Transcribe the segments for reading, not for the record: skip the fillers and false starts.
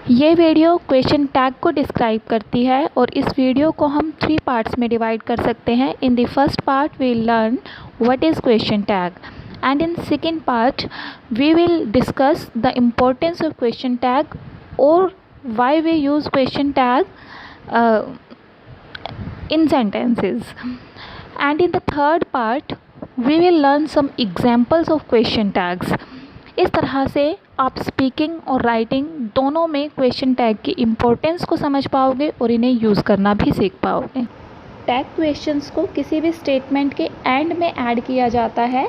ये video question tag को describe करती है और इस वीडियो को हम 3 पार्ट्स में डिवाइड कर सकते हैं. In the first part we learn what is question tag and in second part we will discuss the importance of question tag or why we use question tag in sentences, and in the third part we will learn some examples of question tags. इस तरह से आप speaking और writing दोनों में question tag की importance को समझ पाओगे और इन्हें यूज़ करना भी सीख पाओगे. टैग क्वेश्चंस को किसी भी स्टेटमेंट के एंड में ऐड किया जाता है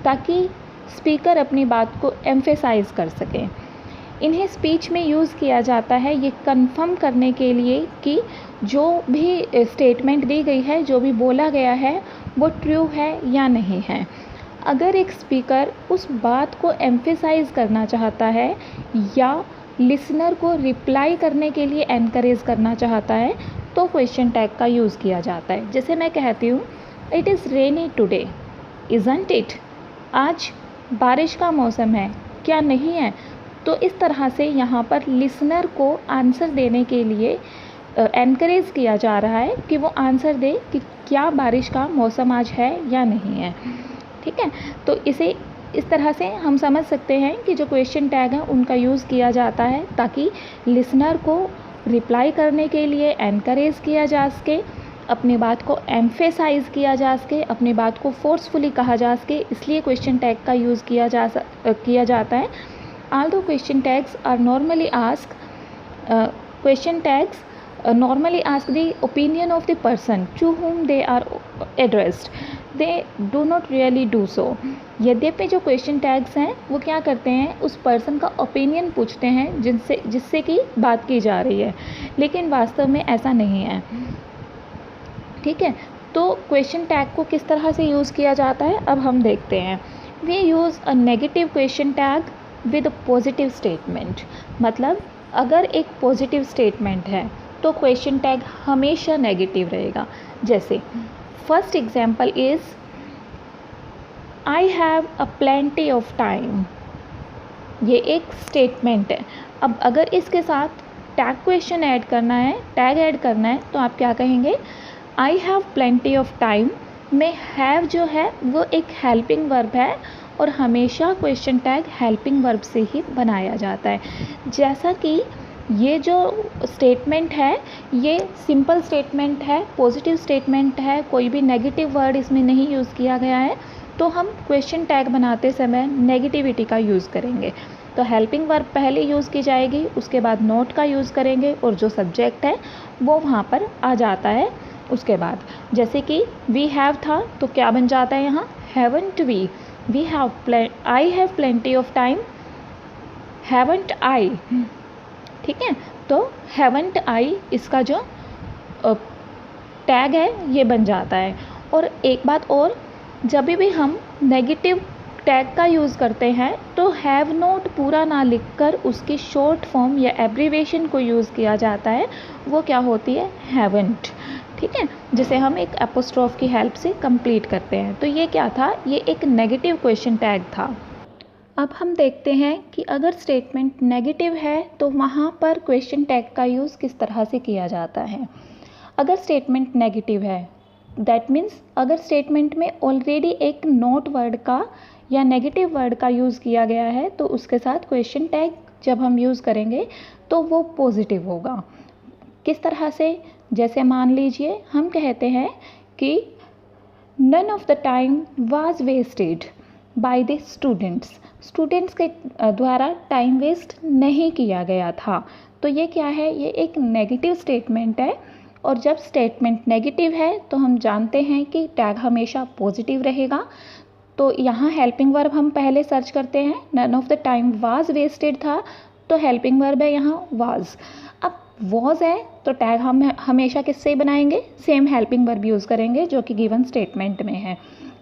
ताकि स्पीकर अपनी बात को एम्फेसाइज कर सकें. इन्हें स्पीच में यूज़ किया जाता है ये कंफर्म करने के लिए कि जो भी स्टेटमेंट दी गई है, जो भी बोला गया है वो ट्रू है या नहीं है. अगर एक स्पीकर उस बात को एम्फेसाइज करना चाहता है या लिसनर को रिप्लाई करने के लिए एनकरेज करना चाहता है तो क्वेश्चन टैग का यूज़ किया जाता है. जैसे मैं कहती हूँ it is rainy today, isn't it? आज बारिश का मौसम है, क्या नहीं है? तो इस तरह से यहाँ पर लिसनर को आंसर देने के लिए एनकरेज किया जा रहा है कि वो आंसर दे कि क्या बारिश का मौसम आज है या नहीं है. ठीक है, तो इसे इस तरह से हम समझ सकते हैं कि जो क्वेश्चन टैग हैं उनका यूज़ किया जाता है ताकि लिसनर को रिप्लाई करने के लिए एनकरेज किया जा सके, अपनी बात को एम्फेसाइज किया जा सके, अपनी बात को फोर्सफुली कहा जा सके. इसलिए क्वेश्चन टैग का यूज़ किया जाता है. Although question tags are normally asked, question tags normally ask the opinion of the person to whom they are addressed. They do not really do so. यद्यपि जो क्वेश्चन टैग्स हैं वो क्या करते हैं, उस पर्सन का ओपिनियन पूछते हैं जिससे कि बात की जा रही है, लेकिन वास्तव में ऐसा नहीं है. ठीक है, तो क्वेश्चन टैग को किस तरह से यूज़ किया जाता है अब हम देखते हैं. We use a negative question tag with positive statement. मतलब अगर एक पॉजिटिव स्टेटमेंट है तो क्वेश्चन टैग हमेशा नेगेटिव रहेगा. जैसे first example is I have a plenty of time. ये एक स्टेटमेंट है. अब अगर इसके साथ टैग क्वेश्चन ऐड करना है, टैग ऐड करना है तो आप क्या कहेंगे, I have plenty of time में हैव जो है वो एक हेल्पिंग वर्ब है और हमेशा क्वेश्चन टैग हेल्पिंग वर्ब से ही बनाया जाता है. जैसा कि ये जो स्टेटमेंट है ये सिंपल स्टेटमेंट है, पॉजिटिव स्टेटमेंट है, कोई भी नेगेटिव वर्ड इसमें नहीं यूज़ किया गया है, तो हम क्वेश्चन टैग बनाते समय नेगेटिविटी का यूज़ करेंगे. तो हेल्पिंग वर्ब पहले यूज़ की जाएगी, उसके बाद नोट का यूज़ करेंगे और जो सब्जेक्ट है वो वहाँ पर आ जाता है. उसके बाद जैसे कि वी हैव था तो क्या बन जाता है यहाँ, haven't we. We have I have plenty of time, haven't I? ठीक है, तो haven't I इसका जो टैग है ये बन जाता है. और एक बात और, जब भी हम नेगेटिव टैग का यूज़ करते हैं तो हैव नॉट पूरा ना लिखकर उसकी शॉर्ट फॉर्म या एब्रीवेशन को यूज़ किया जाता है. वो क्या होती है, हैवंट. ठीक है, जिसे हम एक एपोस्ट्रोफ की हेल्प से कंप्लीट करते हैं. तो ये क्या था, ये एक नेगेटिव क्वेश्चन टैग था. अब हम देखते हैं कि अगर स्टेटमेंट नेगेटिव है तो वहाँ पर क्वेश्चन टैग का यूज़ किस तरह से किया जाता है. अगर स्टेटमेंट नेगेटिव है दैट मीन्स अगर स्टेटमेंट में ऑलरेडी एक नोट वर्ड का या नेगेटिव वर्ड का यूज़ किया गया है तो उसके साथ क्वेश्चन टैग जब हम यूज़ करेंगे तो वो पॉजिटिव होगा. किस तरह से, जैसे मान लीजिए हम कहते हैं कि none of the time was wasted by the students. Students के द्वारा टाइम वेस्ट नहीं किया गया था. तो ये क्या है, ये एक नेगेटिव स्टेटमेंट है. और जब स्टेटमेंट नेगेटिव है तो हम जानते हैं कि टैग हमेशा पॉजिटिव रहेगा. तो यहाँ हेल्पिंग वर्ब हम पहले सर्च करते हैं, none of the time was wasted था तो हेल्पिंग वर्ब है यहाँ वाज. अब वॉज है तो टैग हम हमेशा किससे बनाएंगे, सेम हेल्पिंग वर्ब यूज़ करेंगे जो कि गिवन स्टेटमेंट में है.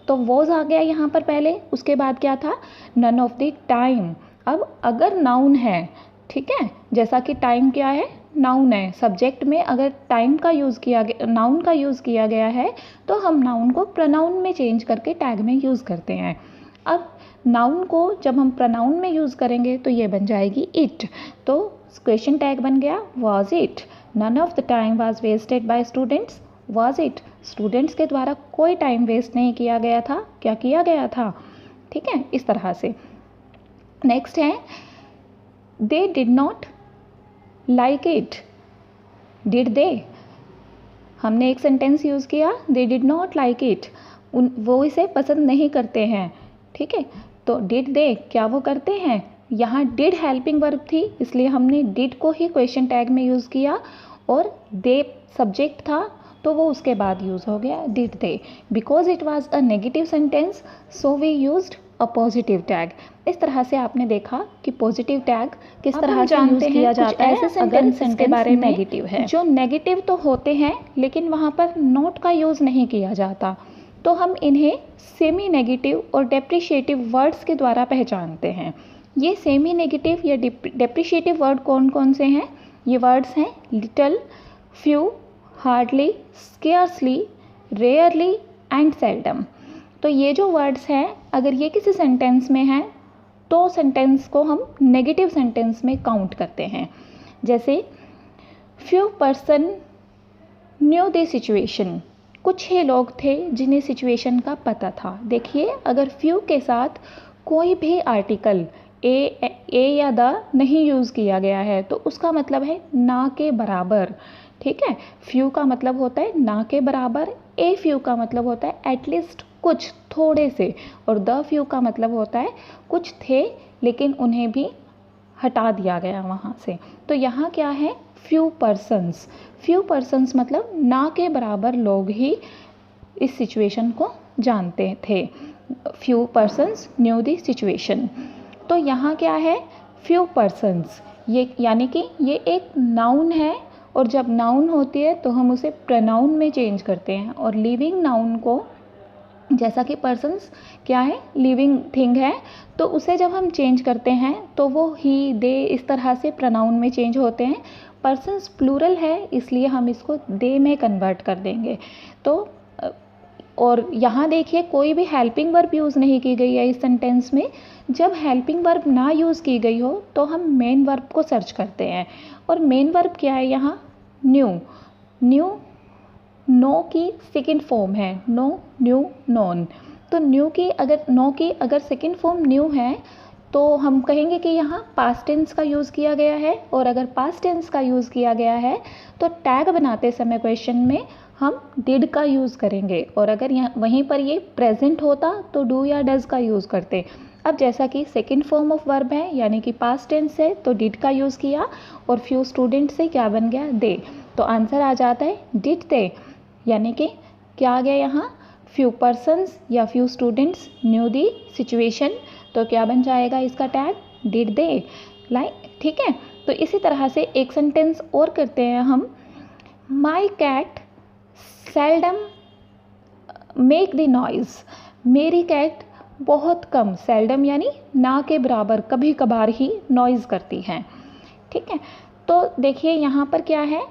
तो वॉज आ गया यहाँ पर पहले, उसके बाद क्या था, नन ऑफ द टाइम. अब अगर नाउन है, ठीक है, जैसा कि टाइम क्या है, नाउन है, सब्जेक्ट में अगर टाइम का यूज़ किया गया, नाउन का यूज़ किया गया है तो हम नाउन को प्रोनाउन में चेंज करके टैग में यूज़ करते हैं. अब नाउन को जब हम प्रोनाउन में यूज़ करेंगे तो ये बन जाएगी इट। तो क्वेश्चन टैग बन गया was it. None of the time was wasted by students. Was it, students के द्वारा कोई टाइम वेस्ट नहीं किया गया था। क्या किया गया था? ठीक है, इस तरह से। नेक्स्ट है they did not like it. Did they, हमने एक सेंटेंस यूज़ किया they did not like it, वो इसे पसंद नहीं करते हैं। ठीक है, तो डिड दे, क्या वो करते हैं? यहाँ डिड हेल्पिंग वर्ब थी इसलिए हमने डिड को ही क्वेश्चन टैग में यूज़ किया और दे सब्जेक्ट था तो वो उसके बाद यूज़ हो गया did they. Because it was a negative sentence so we used a positive tag. इस तरह से आपने देखा कि पॉजिटिव टैग किस तरह से यूज़ किया जाता है। ऐसे सेंटेंस के बारे में नेगेटिव है, जो नेगेटिव तो होते हैं लेकिन वहाँ पर नॉट का यूज़ नहीं किया जाता, तो हम इन्हें सेमी नेगेटिव और डेप्रिशिएटिव वर्ड्स के द्वारा पहचानते हैं। ये सेमी नेगेटिव या डेप्रिशिएटिव वर्ड कौन कौन से हैं? ये वर्ड्स हैं little, few, hardly, scarcely, rarely and seldom. तो ये जो वर्ड्स हैं अगर ये किसी सेंटेंस में हैं तो सेंटेंस को हम नेगेटिव सेंटेंस में काउंट करते हैं। जैसे few person new the situation, कुछ ही लोग थे जिन्हें सिचुएशन का पता था। देखिए अगर फ्यू के साथ कोई भी आर्टिकल ए या द नहीं यूज़ किया गया है तो उसका मतलब है ना के बराबर। ठीक है, फ्यू का मतलब होता है ना के बराबर, ए फ्यू का मतलब होता है एटलीस्ट कुछ, थोड़े से, और द फ्यू का मतलब होता है कुछ थे लेकिन उन्हें भी हटा दिया गया वहाँ से। तो यहाँ क्या है? Few persons. फ्यू पर्सन्स मतलब ना के बराबर लोग ही इस सिचुएशन को जानते थे। Few persons new the situation. तो यहाँ क्या है? फ्यू पर्सन्स, ये यानी कि ये एक नाउन है और जब नाउन होती है तो हम उसे प्रोनाउन में चेंज करते हैं। और लिविंग नाउन को, जैसा कि पर्सन्स क्या है? लिविंग थिंग है, तो उसे जब हम चेंज करते हैं तो वो ही, दे, इस तरह से प्रोनाउन में चेंज होते हैं। पर्सन्स प्लूरल है इसलिए हम इसको दे में कन्वर्ट कर देंगे। तो और यहाँ देखिए कोई भी हेल्पिंग वर्ब यूज़ नहीं की गई है इस सेंटेंस में। जब हेल्पिंग वर्ब ना यूज़ की गई हो तो हम मेन वर्ब को सर्च करते हैं और मेन वर्ब क्या है यहाँ? न्यू। न्यू नो की सेकेंड फॉर्म है, नो, न्यू, नॉन। तो न्यू की अगर, नो की अगर सेकेंड फॉर्म न्यू है तो हम कहेंगे कि यहाँ पास्ट टेंस का यूज़ किया गया है। और अगर पास्ट टेंस का यूज़ किया गया है तो टैग बनाते समय क्वेश्चन में हम डिड का यूज़ करेंगे, और अगर यहाँ वहीं पर ये प्रेजेंट होता तो डू या डज का यूज़ करते। अब जैसा कि सेकेंड फॉर्म ऑफ वर्ब है यानी कि पास्ट टेंस है तो डिड का यूज़ किया और फ्यू स्टूडेंट से क्या बन गया? दे। तो आंसर आ जाता है डिड दे, यानी कि क्या आ गया यहाँ? फ्यू पर्सन्स या few students new the situation. तो क्या बन जाएगा इसका टैग? Did they. लाइक, ठीक है। तो इसी तरह से एक सेंटेंस और करते हैं हम। My cat seldom make the noise. मेरी कैट बहुत कम, सेल्डम यानी ना के बराबर, कभी कभार ही नॉइज़ करती हैं। ठीक है, तो देखिए यहाँ पर क्या है?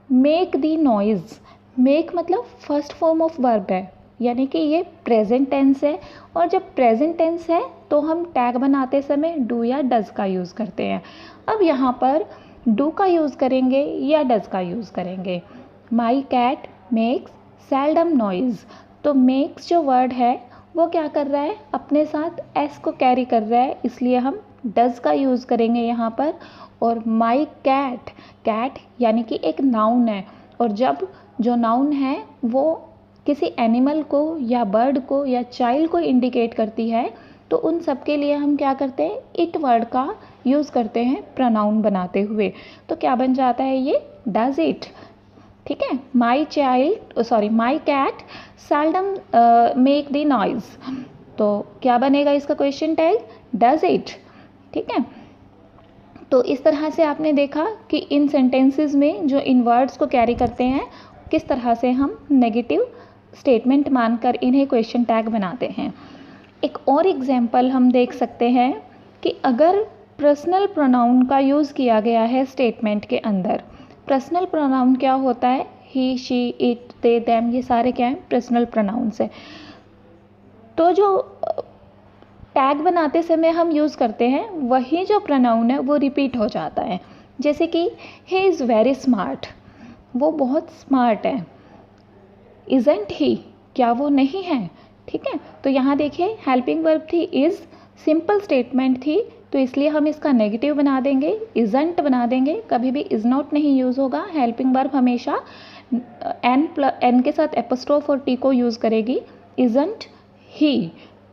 Make the noise. मेक मतलब फर्स्ट फॉर्म ऑफ वर्ब है यानी कि ये प्रेजेंट टेंस है, और जब प्रेजेंट टेंस है तो हम टैग बनाते समय डू या डज का यूज़ करते हैं। अब यहाँ पर डू का यूज़ करेंगे या डज का यूज़ करेंगे? My cat makes seldom noise. तो मेक्स जो वर्ड है वो क्या कर रहा है? अपने साथ एस को कैरी कर रहा है, इसलिए हम डज का यूज़ करेंगे यहाँ पर। और माई कैट, कैट यानी कि एक नाउन है, और जब जो नाउन है वो किसी एनिमल को या बर्ड को या चाइल्ड को इंडिकेट करती है तो उन सब के लिए हम क्या करते हैं? इट वर्ड का यूज़ करते हैं प्रोनाउन बनाते हुए। तो क्या बन जाता है ये? Does it. ठीक है, my cat seldom make the noise. तो क्या बनेगा इसका क्वेश्चन टैग? Does it. ठीक है, तो इस तरह से आपने देखा कि इन सेंटेंसेस में जो इन वर्ड्स को कैरी करते हैं किस तरह से हम नेगेटिव स्टेटमेंट मानकर इन्हें क्वेश्चन टैग बनाते हैं। एक और एग्जाम्पल हम देख सकते हैं कि अगर पर्सनल प्रोनाउन का यूज़ किया गया है स्टेटमेंट के अंदर। पर्सनल प्रोनाउन क्या होता है? ही, शी, इट, दे, देम, ये सारे क्या हैं? पर्सनल प्रोनाउंस है। तो जो टैग बनाते समय हम यूज़ करते हैं वही जो प्रोनाउन है वो रिपीट हो जाता है। जैसे कि ही इज़ वेरी स्मार्ट, वो बहुत स्मार्ट है। इज़न्ट ही, क्या वो नहीं है। ठीक है, तो यहाँ देखिए हेल्पिंग वर्ब थी इज़, सिंपल स्टेटमेंट थी तो इसलिए हम इसका नेगेटिव बना देंगे, इज़न्ट बना देंगे, कभी भी इज़ नॉट नहीं यूज़ होगा। हेल्पिंग वर्ब हमेशा एन के साथ एपोस्ट्रोफ और टी को यूज़ करेगी। इज़न्ट ही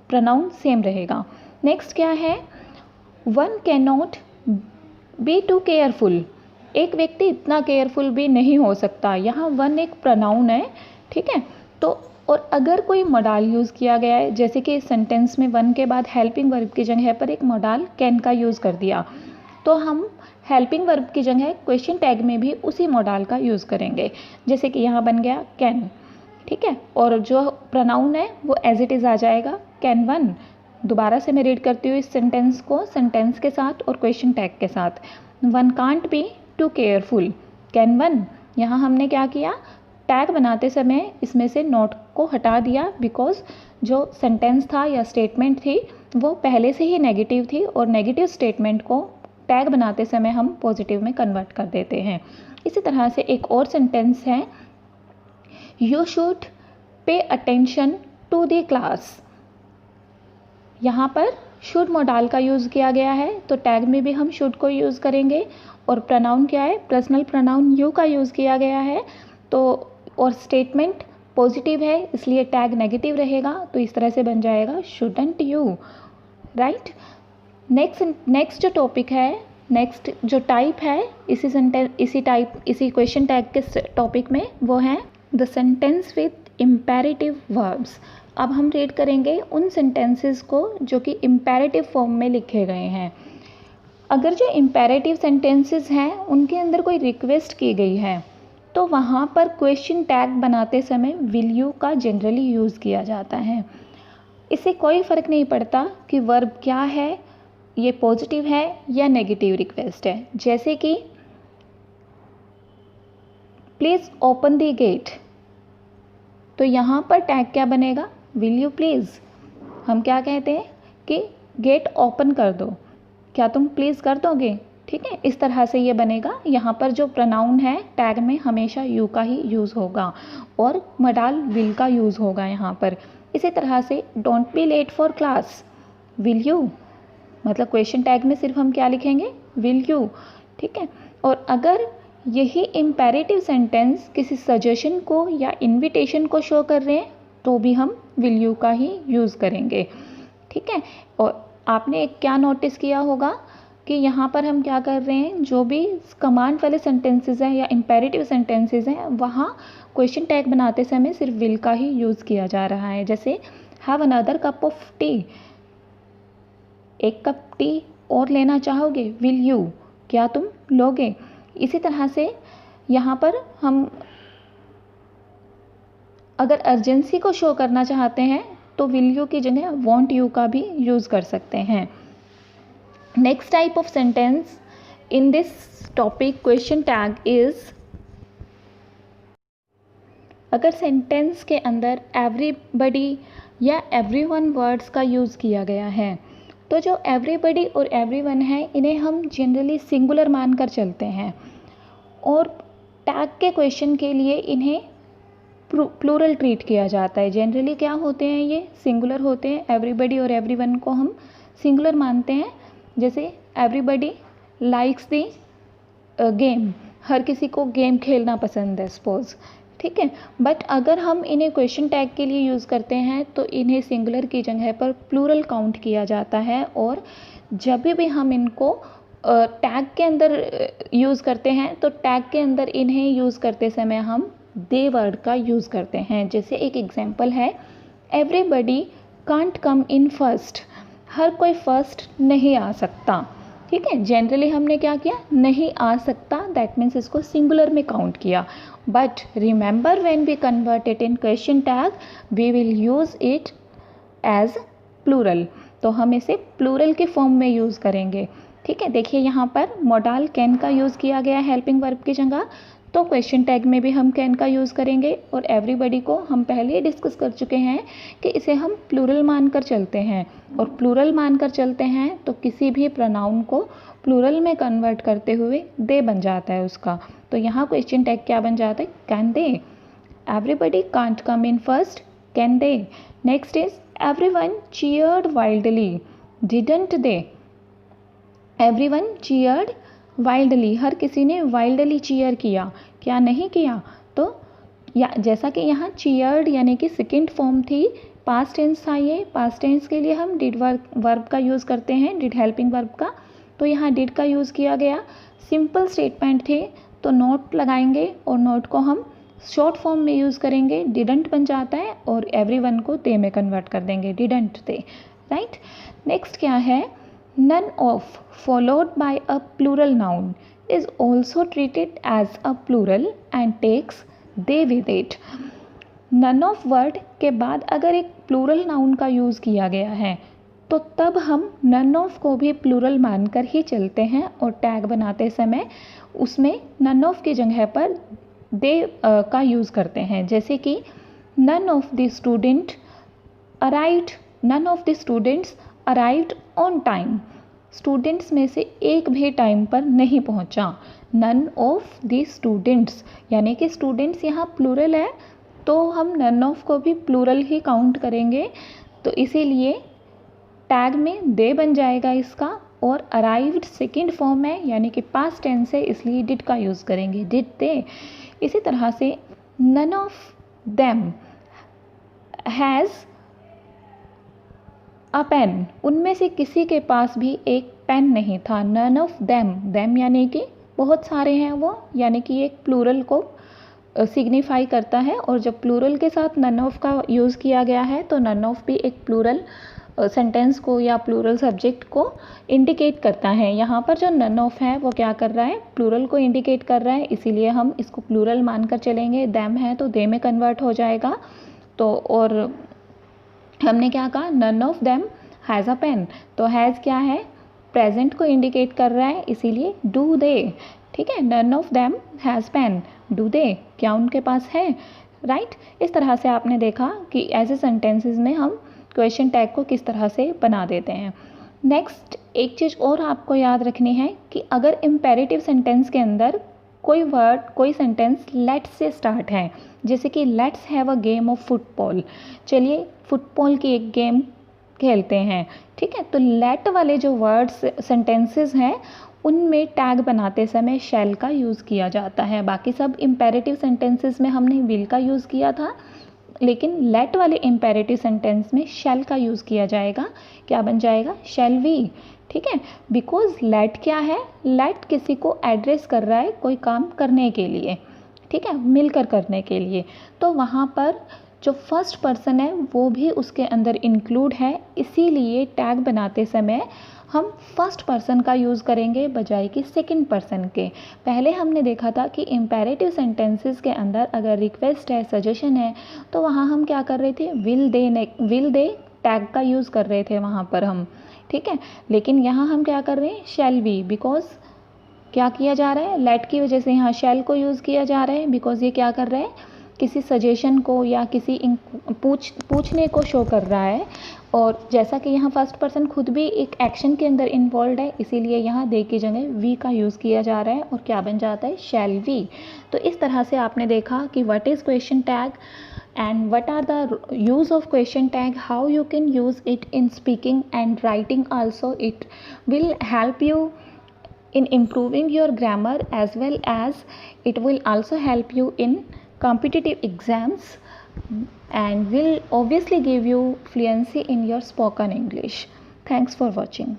प्रोनाउन सेम रहेगा। नेक्स्ट क्या है, one can not be too careful, एक व्यक्ति इतना केयरफुल भी नहीं हो सकता। यहाँ वन एक प्रोनाउन है, ठीक है। तो और अगर कोई मॉडल यूज़ किया गया है, जैसे कि इस सेंटेंस में वन के बाद हेल्पिंग वर्ब की जगह पर एक मॉडल कैन का यूज़ कर दिया, तो हम हेल्पिंग वर्ब की जगह क्वेश्चन टैग में भी उसी मॉडल का यूज़ करेंगे। जैसे कि यहाँ बन गया कैन, ठीक है, और जो प्रोनाउन है वो एज इट इज़ आ जाएगा, कैन वन। दोबारा से मैं रीड करती हूँ इस सेंटेंस को, सेंटेंस के साथ और क्वेश्चन टैग के साथ। One can't be too careful, can one. यहाँ हमने क्या किया, टैग बनाते समय इसमें से नॉट को हटा दिया, बिकॉज जो सेंटेंस था या स्टेटमेंट थी वो पहले से ही नेगेटिव थी और नेगेटिव स्टेटमेंट को टैग बनाते समय हम पॉजिटिव में कन्वर्ट कर देते हैं। इसी तरह से एक और सेंटेंस है, you should pay attention to the class. यहाँ पर शुड मॉडल का यूज़ किया गया है तो टैग में भी हम शुड को यूज़ करेंगे। और प्रोनाउन क्या है, पर्सनल प्रोनाउन यू का यूज़ किया गया है, तो और स्टेटमेंट पॉजिटिव है इसलिए टैग नेगेटिव रहेगा, तो इस तरह से बन जाएगा शुडंट यू, राइट। नेक्स्ट जो टॉपिक है, नेक्स्ट जो टाइप है इसी क्वेश्चन टैग के टॉपिक में, वो है the sentence with imperative verbs. अब हम रीड करेंगे उन सेंटेंसेस को जो कि इम्पेरेटिव फॉर्म में लिखे गए हैं। अगर जो इम्पेरेटिव सेंटेंसेस हैं उनके अंदर कोई रिक्वेस्ट की गई है तो वहाँ पर क्वेश्चन टैग बनाते समय विल यू का जनरली यूज़ किया जाता है। इससे कोई फ़र्क नहीं पड़ता कि वर्ब क्या है, ये पॉजिटिव है या नेगेटिव रिक्वेस्ट है। जैसे कि प्लीज़ ओपन द गेट, तो यहाँ पर टैग क्या बनेगा, विल यू प्लीज़। हम क्या कहते हैं कि गेट ओपन कर दो, क्या तुम प्लीज़ कर दोगे, ठीक है। इस तरह से ये बनेगा। यहाँ पर जो प्रोनाउन है टैग में हमेशा यू का ही यूज़ होगा और मॉडल विल का यूज़ होगा यहाँ पर। इसी तरह से don't be late for class, will you, मतलब क्वेश्चन टैग में सिर्फ हम क्या लिखेंगे, विल यू, ठीक है। और अगर यही इम्पेरेटिव सेंटेंस किसी सजेशन को या इन्विटेशन को शो कर रहे हैं तो भी हम विल यू का ही यूज़ करेंगे, ठीक है। और आपने एक क्या नोटिस किया होगा कि यहाँ पर हम क्या कर रहे हैं, जो भी कमांड वाले सेंटेंसेस हैं या इम्पेरेटिव सेंटेंसेस हैं वहाँ क्वेश्चन टैग बनाते समय सिर्फ विल का ही यूज़ किया जा रहा है। जैसे have another cup of T, एक कप टी और लेना चाहोगे, विल यू, क्या तुम लोगे। इसी तरह से यहाँ पर हम अगर अर्जेंसी को शो करना चाहते हैं तो विल यू की जगह वॉन्ट यू का भी यूज़ कर सकते हैं। Next type of sentence in this topic question tag is, अगर सेंटेंस के अंदर एवरीबडी या एवरीवन वर्ड्स का यूज़ किया गया है तो जो एवरीबडी और एवरीवन है इन्हें हम जनरली सिंगुलर मानकर चलते हैं और टैग के क्वेश्चन के लिए इन्हें प्लूरल ट्रीट किया जाता है। जनरली क्या होते हैं, ये सिंगुलर होते हैं। एवरीबडी और एवरीवन को हम सिंगुलर मानते हैं। जैसे एवरीबडी लाइक्स द गेम, हर किसी को गेम खेलना पसंद है सपोज, ठीक है। बट अगर हम इन्हें क्वेश्चन टैग के लिए यूज़ करते हैं तो इन्हें सिंगुलर की जगह पर प्लूरल काउंट किया जाता है और जब भी हम इनको टैग के अंदर यूज़ करते हैं तो टैग के अंदर इन्हें यूज़ करते समय हम दे वर्ड का यूज़ करते हैं। जैसे एक एग्जांपल है, everybody can't come in first, हर कोई फर्स्ट नहीं आ सकता, ठीक है। जनरली हमने क्या किया, नहीं आ सकता, दैट मीन्स इसको सिंगुलर में काउंट किया। But remember when we convert it in question tag we will use it as plural, तो हम इसे प्लूरल के फॉर्म में यूज़ करेंगे, ठीक है। देखिए यहाँ पर मॉडल कैन का यूज़ किया गया हेल्पिंग वर्ब की जगह, तो क्वेश्चन टैग में भी हम कैन का यूज़ करेंगे, और एवरीबडी को हम पहले ही डिस्कस कर चुके हैं कि इसे हम प्लूरल मानकर चलते हैं, और प्लूरल मानकर चलते हैं तो किसी भी प्रोनाउन को प्लूरल में कन्वर्ट करते हुए दे बन जाता है उसका। तो यहाँ क्वेश्चन टैग क्या बन जाता है, can they. Everybody can't come in first, can they. Next is everyone cheered wildly, didn't they. Everyone cheered wildly, हर किसी ने वाइल्डली चीयर किया, क्या नहीं किया। तो या जैसा कि यहाँ चीयर्ड यानी कि सेकंड फॉर्म थी, पास्ट टेंस था ये, पास्ट टेंस के लिए हम डिड वर्ब का यूज़ करते हैं, डिड हेल्पिंग वर्ब का, तो यहाँ डिड का यूज़ किया गया। सिंपल स्टेटमेंट थे तो नोट लगाएंगे, और नोट को हम शॉर्ट फॉर्म में यूज़ करेंगे, डिडंट बन जाता है, और एवरीवन को दे में कन्वर्ट कर देंगे, डिडंट दे, राइट। नेक्स्ट क्या है, none of followed by a plural noun is also treated as a plural and takes they with it. none of word के बाद अगर एक प्लूरल नाउन का यूज़ किया गया है तो तब हम none of को भी प्लूरल मानकर ही चलते हैं, और टैग बनाते समय उसमें none of की जगह पर they का यूज़ करते हैं। जैसे कि none of the student arrived, none of the students arrived on time, students में से एक भी टाइम पर नहीं पहुंचा। नन ऑफ द स्टूडेंट्स यानी कि स्टूडेंट्स यहाँ प्लूरल है, तो हम नन ऑफ को भी प्लूरल ही काउंट करेंगे, तो इसीलिए टैग में दे बन जाएगा इसका, और अराइव्ड सेकंड फॉर्म है यानी कि पास्ट टेंस है, इसलिए डिड का यूज़ करेंगे, डिड दे। इसी तरह से none of them has a pen, उनमें से किसी के पास भी एक पेन नहीं था। नन ऑफ देम, देम यानी कि बहुत सारे हैं वो, यानी कि एक प्लूरल को सिग्निफाई करता है, और जब प्लूरल के साथ नन ऑफ का यूज़ किया गया है तो नन ऑफ भी एक प्लूरल सेंटेंस को या प्लूरल सब्जेक्ट को इंडिकेट करता है। यहाँ पर जो नन ऑफ है वो क्या कर रहा है, प्लूरल को इंडिकेट कर रहा है, इसीलिए हम इसको प्लूरल मानकर चलेंगे। देम है तो दे में कन्वर्ट हो जाएगा। तो और हमने क्या कहा, none of them has a pen, तो हैज़ क्या है, प्रेजेंट को इंडिकेट कर रहा है, इसीलिए डू दे, ठीक है। None of them has pen, do they, क्या उनके पास है, राइट। इस तरह से आपने देखा कि ऐसे सेंटेंसेस में हम क्वेश्चन टैग को किस तरह से बना देते हैं। नेक्स्ट एक चीज़ और आपको याद रखनी है कि अगर इम्पेरेटिव सेंटेंस के अंदर कोई वर्ड, कोई सेंटेंस लेट्स से स्टार्ट है, जैसे कि let's have a game of football, चलिए फुटबॉल की एक गेम खेलते हैं, ठीक है। तो लेट वाले जो वर्ड्स सेंटेंसेस हैं उनमें टैग बनाते समय शैल का यूज़ किया जाता है। बाकी सब इम्पेरेटिव सेंटेंसेस में हमने विल का यूज़ किया था, लेकिन लेट वाले इम्पेरेटिव सेंटेंस में शैल का यूज़ किया जाएगा। क्या बन जाएगा, शैल वी, ठीक है। बिकॉज लेट क्या है, लेट किसी को एड्रेस कर रहा है कोई काम करने के लिए, ठीक है, मिलकर करने के लिए, तो वहाँ पर जो फर्स्ट पर्सन है वो भी उसके अंदर इंक्लूड है, इसीलिए टैग बनाते समय हम फर्स्ट पर्सन का यूज़ करेंगे बजाय कि सेकंड पर्सन के। पहले हमने देखा था कि इम्पेरेटिव सेंटेंसेस के अंदर अगर रिक्वेस्ट है, सजेशन है, तो वहाँ हम क्या कर रहे थे, विल दे टैग का यूज़ कर रहे थे वहाँ पर हम, ठीक है। लेकिन यहाँ हम क्या कर रहे हैं, शैल वी, बिकॉज क्या किया जा रहा है, लेट की वजह से यहाँ शैल को यूज़ किया जा रहा है, बिकॉज ये क्या कर रहा है, किसी सजेशन को या किसी पूछने को शो कर रहा है। और जैसा कि यहाँ फर्स्ट पर्सन खुद भी एक एक्शन के अंदर इन्वॉल्व है, इसीलिए यहाँ दे की जगह वी का यूज़ किया जा रहा है, और क्या बन जाता है, शैल वी। तो इस तरह से आपने देखा कि what is question tag and what are the use of question tag, how you can use it in speaking and writing also. It will help you in improving your grammar, as well as it will also help you in competitive exams and will obviously give you fluency in your spoken English. Thanks for watching.